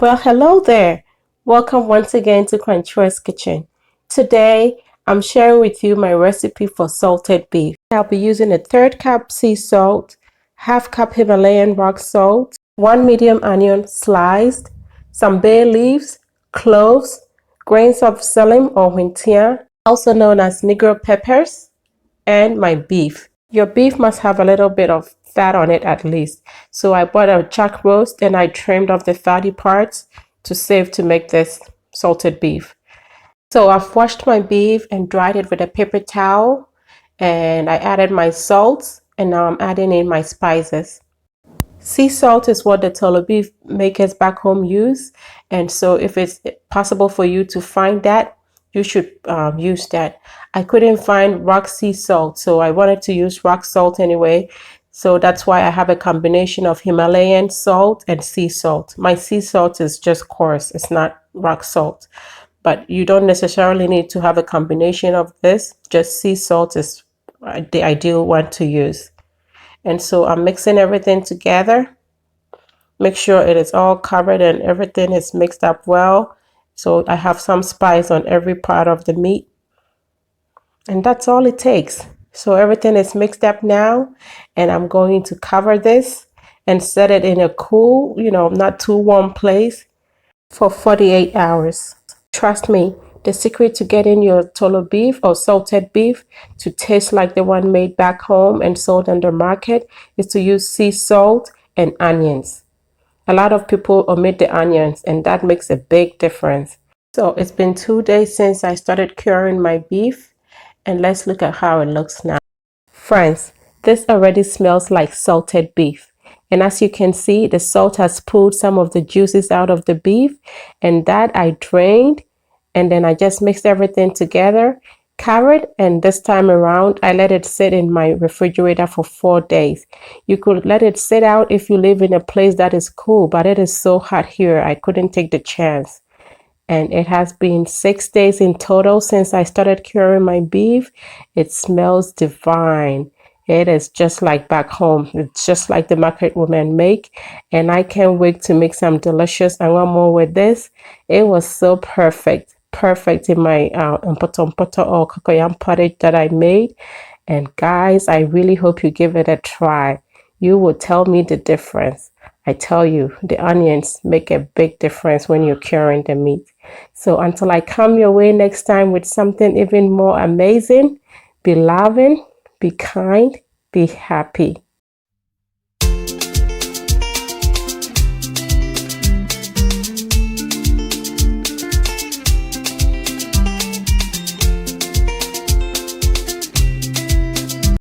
Well, hello there. Welcome once again to Crunchy's Kitchen. Today, I'm sharing with you my recipe for salted beef. I'll be using a third cup sea salt, half cup Himalayan rock salt, one medium onion sliced, some bay leaves, cloves, grains of selim or hwentea, also known as negro peppers, and my beef. Your beef must have a little bit of fat on it at least. So I bought a chuck roast and I trimmed off the fatty parts to save to make this salted beef. So I've washed my beef and dried it with a paper towel, and I added my salt, and now I'm adding in my spices. Sea salt is what the tolo beef makers back home use, and so if it's possible for you to find that, you should use that. I couldn't find rock sea salt, so I wanted to use rock salt anyway. So that's why I have a combination of Himalayan salt and sea salt. My sea salt is just coarse, it's not rock salt. But you don't necessarily need to have a combination of this. Just sea salt is the ideal one to use. And so I'm mixing everything together. Make sure it is all covered and everything is mixed up well. So I have some spice on every part of the meat. And that's all it takes. So everything is mixed up now, and I'm going to cover this and set it in a cool, not too warm place for 48 hours. Trust me, the secret to getting your tolo beef or salted beef to taste like the one made back home and sold on the market is to use sea salt and onions. A lot of people omit the onions, and that makes a big difference. So it's been 2 days since I started curing my beef, and let's look at how it looks now. Friends, this already smells like salted beef. And as you can see, the salt has pulled some of the juices out of the beef, and that I drained, and then I just mixed everything together, covered, and this time around I let it sit in my refrigerator for 4 days. You could let it sit out if you live in a place that is cool, but it is so hot here I couldn't take the chance. And it has been 6 days in total since I started curing my beef. It smells divine. It is just like back home. It's just like the market women make. And I can't wait to make some delicious and one more with this. It was so perfect. Perfect in my mpoto or cocoyam pottage that I made. And guys, I really hope you give it a try. You will tell me the difference. I tell you, the onions make a big difference when you're curing the meat. So until I come your way next time with something even more amazing, be loving, be kind, be happy.